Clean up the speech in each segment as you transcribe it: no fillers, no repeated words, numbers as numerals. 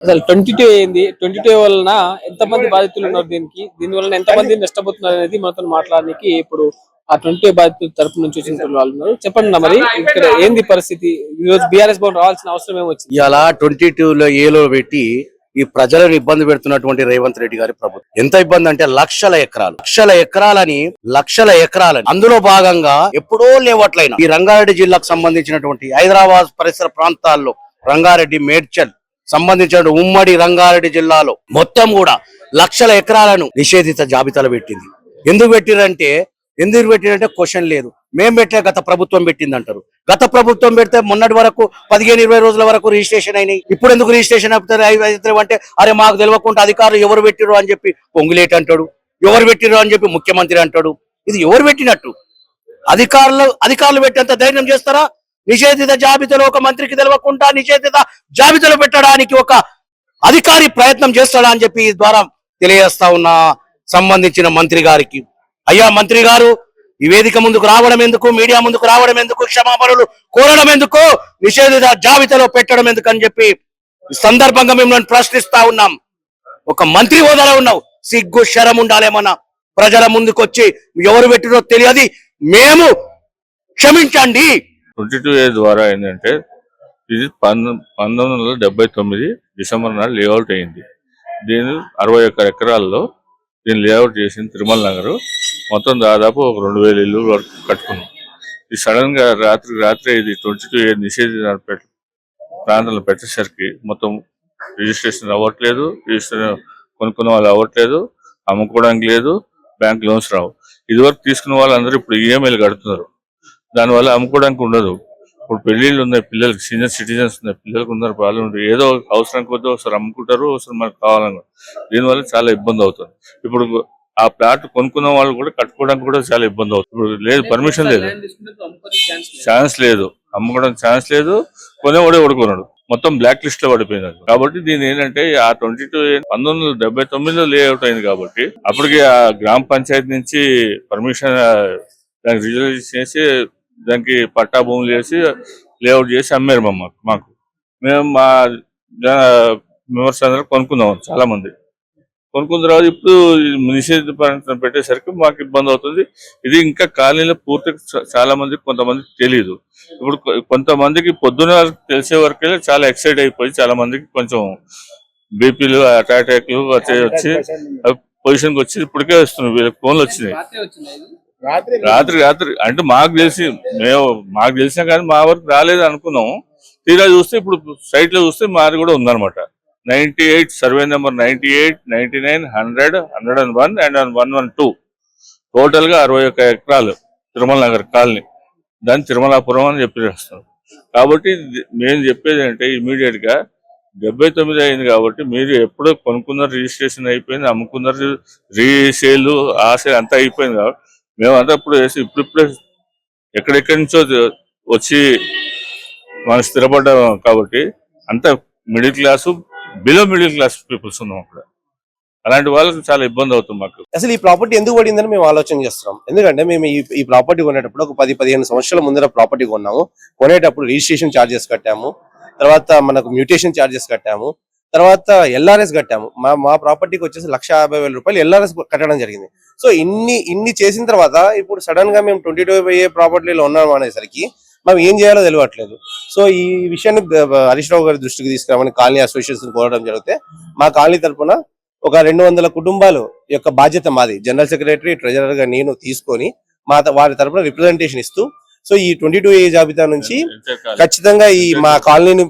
అసలు 22 అయింది. 22 వలన ఎంతమంది బాధితులు ఉన్నారు దీని వలన ఎంతమంది నష్టపోతున్నారు అనేది మనతో మాట్లాడడానికి ఇప్పుడు ఆ 22 బాధితుల తరపు నుంచి వచ్చిన వాళ్ళు ఉన్నారు. చెప్పండి మరి ఇక్కడ ఏంది పరిస్థితి? ఈ రోజు బీఆర్ఎస్ భవన్ రావాల్సిన అవసరం ఏమొచ్చింది? ఇలా 22లో ఏలో పెట్టి ఈ ప్రజలను ఇబ్బంది పెడుతున్నటువంటి రేవంత్ రెడ్డి గారి ప్రభుత్వం ఎంత ఇబ్బంది అంటే లక్షల ఎకరాలని అందులో భాగంగా ఎప్పుడో లేవట్లయిన ఈ రంగారెడ్డి జిల్లాకు సంబంధించినటువంటి హైదరాబాద్ పరిసర ప్రాంతాల్లో రంగారెడ్డి మేడ్చల్ సంబంధించిన ఉమ్మడి రంగారెడ్డి జిల్లాలో మొత్తం కూడా లక్షల ఎకరాలను నిషేధిత జాబితాలో పెట్టింది. ఎందుకు పెట్టిరంటే క్వశ్చన్ లేదు. మేం పెట్టలే, గత ప్రభుత్వం పెట్టింది అంటారు. గత ప్రభుత్వం పెడితే మొన్నటి వరకు 15-20 రోజుల వరకు రిజిస్ట్రేషన్ అయినాయి. ఇప్పుడు ఎందుకు రిజిస్ట్రేషన్ అంటే అరే మాకు తెలియకుండా అధికారులు ఎవరు పెట్టిరు అని చెప్పి పొంగులేటి అంటాడు, ఎవరు పెట్టిరు అని చెప్పి ముఖ్యమంత్రి అంటాడు. ఇది ఎవరు పెట్టినట్టు? అధికారులు పెట్టేంత ధైర్యం చేస్తారా? నిషేధిత జాబితాలో ఒక మంత్రికి తెలియకుండా నిషేధిత జాబితాలో పెట్టడానికి ఒక అధికారి ప్రయత్నం చేస్తాడా అని చెప్పి ద్వారా తెలియజేస్తా ఉన్న సంబంధించిన మంత్రి గారికి, అయ్యా మంత్రి గారు ఈ వేదిక ముందుకు రావడం ఎందుకు, మీడియా ముందుకు రావడం ఎందుకు, క్షమాపణలు కోరడం ఎందుకు, నిషేధిత జాబితాలో పెట్టడం ఎందుకు అని చెప్పి సందర్భంగా మిమ్మల్ని ప్రశ్నిస్తా ఉన్నాం. ఒక మంత్రి హోదాలో ఉన్నావు, సిగ్గు శరం ఉండాలేమన్నా. ప్రజల ముందుకు వచ్చి ఎవరు పెట్టినో తెలియదు, మేము క్షమించండి. 22A ద్వారా ఏంటంటే ఇది 1979 డిసెంబర్ నాడు లేఅవుట్ అయింది. దీని 61 ఎకరాల్లో దీన్ని లేఅవుట్ చేసింది తిరుమల నగర్. మొత్తం దాదాపు ఒక 2000 ఇల్లు వరకు కట్టుకున్నాం. ఇది సడన్ గా రాత్రి ఇది 22A నిషేధిత ప్రాంతంలో పెట్టేసరికి మొత్తం రిజిస్ట్రేషన్ అవ్వట్లేదు, రిజిస్ట్రేషన్ కొనుక్కున్న వాళ్ళు అవ్వట్లేదు, అమ్ముకోవడానికి లేదు, బ్యాంక్ లోన్స్ రావు. ఇదివరకు తీసుకున్న వాళ్ళందరూ ఇప్పుడు ఈఎంఐలు కడుతున్నారు. దానివల్ల అమ్ముకోవడానికి ఉండదు. ఇప్పుడు పెళ్లిళ్ళు ఉన్నాయి, పిల్లలకి సీనియర్ సిటిజన్స్ ఉన్నాయి, పిల్లలకు ఉన్నారు, వాళ్ళు ఏదో అవసరం కొద్ది ఒకసారి అమ్ముకుంటారు, ఒకసారి మనకు కావాలన్నారు. దీనివల్ల చాలా ఇబ్బంది అవుతుంది. ఇప్పుడు ఆ ప్లాట్ కొనుక్కున్న వాళ్ళు కూడా కట్టుకోవడానికి కూడా చాలా ఇబ్బంది అవుతుంది. ఇప్పుడు లేదు, పర్మిషన్ లేదు, ఛాన్స్ లేదు, అమ్ముకోవడానికి ఛాన్స్ లేదు, కొనేవాడే కొనుక్కున్నాడు, మొత్తం బ్లాక్ లిస్ట్ లో పడిపోయింది. కాబట్టి దీని ఏంటంటే ఆ 1979లో లేఅవుట్ అయింది కాబట్టి అప్పటికి ఆ గ్రామ పంచాయతీ నుంచి పర్మిషన్ దానికి రిజర్వ్ చేసి దానికి పట్టా భూములు చేసి లేఅవుట్ చేసి అమ్మారు మాకు. మేము మా మెంబర్స్ అందరూ కొనుక్కున్నాం, చాలా మంది కొనుక్కున్న తర్వాత ఇప్పుడు నిషేధిత పెట్టేసరికి మాకు ఇబ్బంది అవుతుంది. ఇది ఇంకా కాలనీలో పూర్తిగా చాలా మందికి కొంతమందికి తెలియదు. ఇప్పుడు కొంతమందికి పొద్దున తెలిసే వరకే చాలా ఎక్సైట్ అయిపోయి చాలా మందికి కొంచెం బీపీలు అటాక్లు వచ్చి పొజిషన్కి వచ్చి ఇప్పటికే వస్తున్నాయి, వీళ్ళకి ఫోన్లు వచ్చినాయి. రాత్రి అంటే మాకు తెలిసినా కానీ మా వరకు రాలేదు అనుకున్నాం. తీరా చూస్తే ఇప్పుడు సైట్ లో చూస్తే మాది కూడా ఉందన్నమాట. 98 సర్వే నెంబర్ 98, 99, 100, 101 అండ్ 112 టోటల్ గా 61 ఎకరాలు తిరుమల నగర్ కాలనీ. దాన్ని తిరుమలాపురం అని చెప్పేస్తాం. కాబట్టి మేము చెప్పేది అంటే ఇమీడియట్ గా 79 అయింది కాబట్టి మీరు ఎప్పుడో కొనుక్కున్నారు, రిజిస్ట్రేషన్ అయిపోయింది, అమ్ముకున్నారు, రీసేల్ ఆసేల్ అంతా అయిపోయింది. కాబట్టి మేమంతా ఇప్పుడు ఇప్పుడిప్పుడే ఎక్కడెక్కడి నుంచో వచ్చి మనం స్థిరపడ్డాం. కాబట్టి అంత middle class, below middle class peoples ఉన్నాం అక్కడ. అలాంటి వాళ్ళకి చాలా ఇబ్బంది అవుతుంది మాకు. అసలు ఈ ప్రాపర్టీ ఎందుకు పడిందని మేము ఆలోచన చేస్తున్నాం. ఎందుకంటే మేము ఈ ప్రాపర్టీ కొనేటప్పుడు ఒక 10-15 సంవత్సరాల ముందర ప్రాపర్టీ కొన్నాము. కొనేటప్పుడు రిజిస్ట్రేషన్ ఛార్జెస్ కట్టాము, తర్వాత మనకు మ్యూటేషన్ ఛార్జెస్ కట్టాము, తర్వాత ఎల్ఆర్ఎస్ కట్టాము. మా ప్రాపర్టీకి వచ్చేసి 1,50,000 రూపాయలు ఎల్ఆర్ఎస్ కట్టడం జరిగింది. సో ఇన్ని చేసిన తర్వాత ఇప్పుడు సడన్ గా మేము 22A ప్రాపర్టీలో ఉన్నాం అనేసరికి మనం ఏం చేయాలో తెలియట్లేదు. సో ఈ విషయాన్ని హరీష్ రావు గారి దృష్టికి తీసుకురామని కాలనీ అసోసియేషన్ కోరడం జరిగితే మా కాలనీ తరఫున ఒక 200 కుటుంబాలు యొక్క బాధ్యత మాది, జనరల్ సెక్రటరీ, ట్రెజరర్ గా నేను తీసుకొని వారి తరఫున రిప్రజెంటేషన్ ఇస్తూ, సో ఈ 22A జాబితా నుంచి ఖచ్చితంగా ఈ మా కాలనీని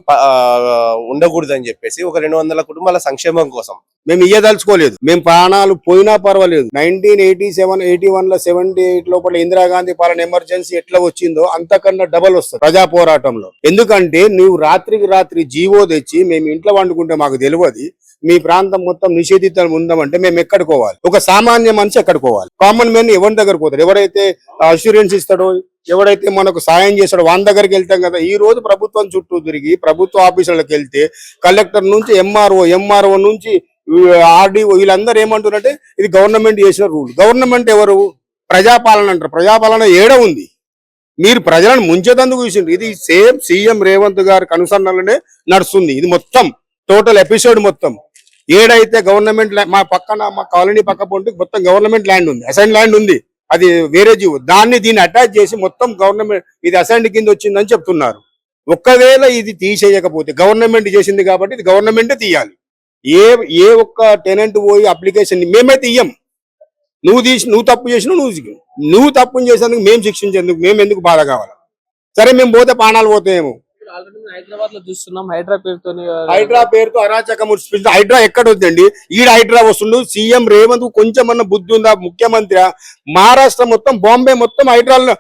ఉండకూడదు అని చెప్పేసి ఒక 200 కుటుంబాల సంక్షేమం కోసం మేము ఇయ్యదలుచుకోలేదు. మేము ప్రాణాలు పోయినా పర్వాలేదు. 1987, 81లో 78 లోపల ఇందిరాగాంధీ పాలన ఎమర్జెన్సీ ఎట్లా వచ్చిందో అంతకన్నా డబల్ వస్తుంది ప్రజా పోరాటంలో. ఎందుకంటే నువ్వు రాత్రికి రాత్రి జీవో తెచ్చి మేము ఇంట్లో వండుకుంటే మాకు తెలియదు, మీ ప్రాంతం మొత్తం నిషేధితం ఉందామంటే మేము ఎక్కడికోవాలి? ఒక సామాన్య మనిషి ఎక్కడికోవాలి? కామన్ మ్యాన్ ఎవరి దగ్గరకు పోతాడు? ఎవరైతే అష్యూరెన్స్ ఇస్తాడో, ఎవడైతే మనకు సాయం చేస్తాడో వాని దగ్గరికి వెళ్తాం కదా. ఈ రోజు ప్రభుత్వం చుట్టూ తిరిగి ప్రభుత్వ ఆఫీసులకు వెళ్తే కలెక్టర్ నుంచి ఎంఆర్ఓ నుంచి ఆర్డీఓ వీళ్ళందరూ ఏమంటున్నారంటే ఇది గవర్నమెంట్ చేసిన రూల్. గవర్నమెంట్ ఎవరు? ప్రజాపాలన అంటారు. ప్రజాపాలన ఏడ ఉంది? మీరు ప్రజలను ముంచేదందుకు చూసిండ్రు. ఇది సేమ్ సీఎం రేవంత్ గారి కనుసన్నలనే నడుస్తుంది. ఇది మొత్తం టోటల్ ఎపిసోడ్ మొత్తం ఏడైతే గవర్నమెంట్ మా పక్కన మా కాలనీ పక్క పొంటి మొత్తం గవర్నమెంట్ ల్యాండ్ ఉంది, అసైన్ ల్యాండ్ ఉంది, అది వేరే జీవో, దీన్ని అటాచ్ చేసి మొత్తం గవర్నమెంట్ ఇది అసైన్ కింద వచ్చిందని చెప్తున్నారు. ఒక్కవేళ ఇది తీసేయకపోతే గవర్నమెంట్ చేసింది కాబట్టి ఇది గవర్నమెంటే తీయాలి. ఏ ఒక్క టెనెంట్ పోయి అప్లికేషన్ మేమైతే ఇయ్యం. నువ్వు తప్పు చేసినావు, నువ్వు తప్పు చేసేందుకు మేము శిక్షించేందుకు మేము ఎందుకు బాధ కావాలి? సరే మేము పోతే ప్రాణాలు పోతాయేమో. హైదరాబాద్ లో చూస్తున్నాం, హైడ్రా పేరుతో అరాచకం సృష్టించి హైడ్రా ఎక్కడ వద్దండి, ఈడ హైడ్రా వస్తుండు. సీఎం రేవంత్ కొంచెమన్నా బుద్ధి ఉందా? ముఖ్యమంత్రి మహారాష్ట్ర మొత్తం బాంబే మొత్తం హైడ్రాలో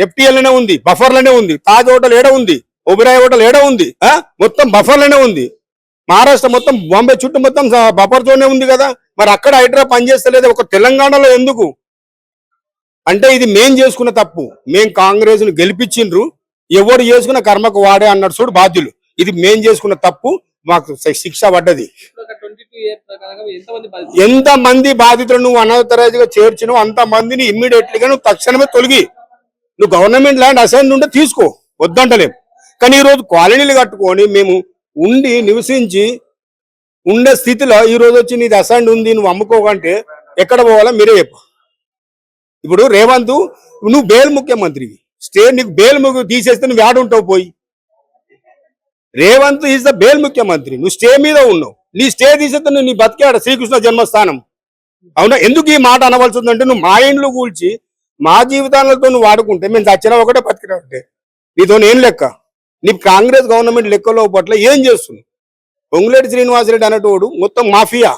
FTL లోనే ఉంది, బఫర్ లోనే ఉంది. తాజ్ హోటల్ ఏడ ఉంది, ఒబెరాయ్ హోటల్ ఏడ ఉంది, మొత్తం బఫర్ లోనే ఉంది. మహారాష్ట్ర మొత్తం బాంబే చుట్టూ మొత్తం బఫర్ తోనే ఉంది కదా, మరి అక్కడ హైడ్రా పనిచేస్తలేదు, ఒక తెలంగాణలో ఎందుకు అంటే ఇది మేం చేసుకున్న తప్పు. మేం కాంగ్రెస్ ను గెలిపించిండ్రు, ఎవరు చేసుకున్న కర్మకు వాడే అన్నాడు చూడు బాధ్యులు. ఇది మేం చేసుకున్న తప్పు, మాకు శిక్ష పడ్డది. ఎంత మంది బాధితులు నువ్వు అనాథరైజ్గా చేర్చినావు అంత మందిని ఇమ్మీడియట్లీగా నువ్వు తక్షణమే తొలగి. నువ్వు గవర్నమెంట్ ల్యాండ్ అసైన్ ఉంటే తీసుకో, వద్దంటలేం. కానీ ఈరోజు కాలనీలు కట్టుకొని మేము ఉండి నివసించి ఉండే స్థితిలో ఈ రోజు వచ్చి నీది అసైన్ ఉంది నువ్వు అమ్ముకోకంటే ఎక్కడ పోవాలా మీరే చెప్పు. ఇప్పుడు రేవంత్ నువ్వు బేల్ ముఖ్యమంత్రివి, నీకు బేల్ తీసేస్తే నువ్వు ఆడుంటావు పోయి. రేవంత్ ఈజ్ ద బేల్ ముఖ్యమంత్రి, నువ్వు స్టే మీద ఉన్నావు. నీ స్టే తీసేస్తే నీ బతికాడు శ్రీకృష్ణ జన్మస్థానం. అవునా? ఎందుకు ఈ మాట అనవలసి ఉందంటే నువ్వు మా ఇండ్లు కూల్చి మా జీవితాలతో నువ్వు వాడుకుంటే మేము చచ్చినా ఒకటే బతికినా ఒకటే. నీతో ఏం లెక్క? నీ కాంగ్రెస్ గవర్నమెంట్ లెక్కలో పట్ల ఏం చేస్తుంది? పొంగులేటి శ్రీనివాసరెడ్డి అనేటోడు మొత్తం మాఫియా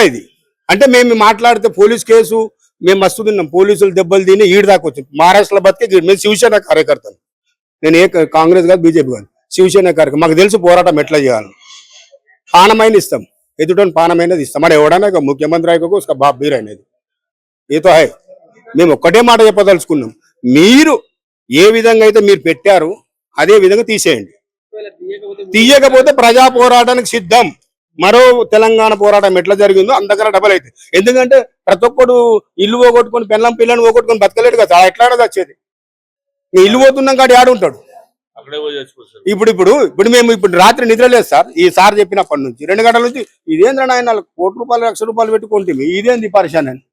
ఇది. అంటే మేము మాట్లాడితే పోలీస్ కేసు మేము మస్తు తిన్నాం, పోలీసులు దెబ్బలు తిని ఈడు దాకా వచ్చింది. మహారాష్ట్రలో బతికే మేము శివసేన కార్యకర్తను, నేను ఏ కాంగ్రెస్ కాదు బీజేపీ కాదు, శివసేన కార్యకర్త. మాకు తెలుసు పోరాటం ఎట్లా చేయాలి. పానమైన ఇస్తాం, ఎదుటని పానమైనది ఇస్తాం. మరి ఎవడన్నా ముఖ్యమంత్రి అయిపోకు उसका बाप भी रहने दे, ये तो है. మేము ఒక్కటే మాట చెప్పదలుచుకున్నాం, మీరు ఏ విధంగా అయితే మీరు పెట్టారు అదే విధంగా తీసేయండి. తీయకపోతే ప్రజా పోరాటానికి సిద్ధం. మరో తెలంగాణ పోరాటం ఎట్లా జరిగిందో అంతకన్నా డబల్ అయితే. ఎందుకంటే ప్రతి ఒక్కడు ఇల్లు పోగొట్టుకొని పిల్లని పోగొట్టుకొని బతకలేడు కదా, ఎట్లా వచ్చేది? ఇల్లు పోతున్నాం కాదు ఆడుంటాడు. ఇప్పుడు మేము రాత్రి నిద్ర లేదు సార్. ఈ సార్ చెప్పినప్పటి నుంచి 2 గంటల నుంచి ఇదేంద్ర ఆయన ₹1,00,000 ₹1,00,000 పెట్టుకుంటే ఇదేంది పరిశాన్ అని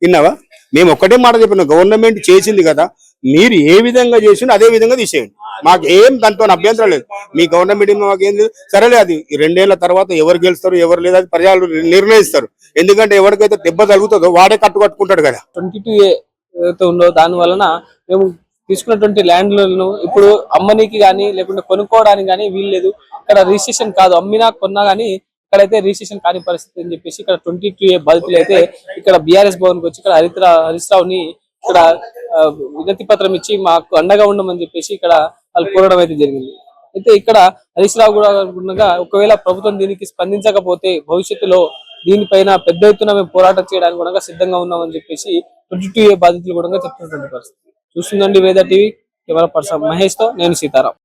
విన్నావా? మేము ఒక్కటే మాట చెప్పిన, గవర్నమెంట్ చేసింది కదా, మీరు ఏ విధంగా చేసిండు అదే విధంగా తీసేయండి. మాకు ఏం దాంతో అభ్యంతరం లేదు. మీ గవర్నమెంట్ మాకు ఏం లేదు, సరేలే. అది 2 ఏళ్ల తర్వాత ఎవరు గెలుస్తారు ఎవరు లేదు అది ప్రజలు నిర్ణయిస్తారు. ఎందుకంటే ఎవరికైతే దెబ్బ తగులుతుందో వాడే కట్టుకుంటాడు కదా. 22A ఏదైతే ఉందో దాని వలన మేము తీసుకున్నటువంటి ల్యాండ్లను ఇప్పుడు అమ్మనీకి కానీ లేకుంటే కొనుక్కోవడానికి కానీ వీల్లేదు. ఇక్కడ రిజిస్ట్రేషన్ కాదు, అమ్మినా కొన్నా కానీ ఇక్కడైతే రిజిస్ట్రేషన్ కాని పరిస్థితి అని చెప్పేసి ఇక్కడ 22A బాధితులు అయితే ఇక్కడ BRS భవన్కి వచ్చి ఇక్కడ హరీష్ రావుని ఇక్కడ వినతి పత్రం ఇచ్చి మాకు అండగా ఉండమని చెప్పేసి ఇక్కడ వాళ్ళు కోరడం అయితే జరిగింది. అయితే ఇక్కడ హరీష్ రావు కూడా అనుకున్నగా ఒకవేళ ప్రభుత్వం దీనికి స్పందించకపోతే భవిష్యత్తులో దీనిపైన పెద్ద ఎత్తున మేము పోరాటం చేయడానికి కూడా సిద్ధంగా ఉన్నామని చెప్పేసి 22A బాధితులు కూడా చెప్తున్నటువంటి పరిస్థితి. చూస్తుందండి వేద టీవీ, కెమెరా పర్సన్ మహేష్ తో నేను సీతారాం.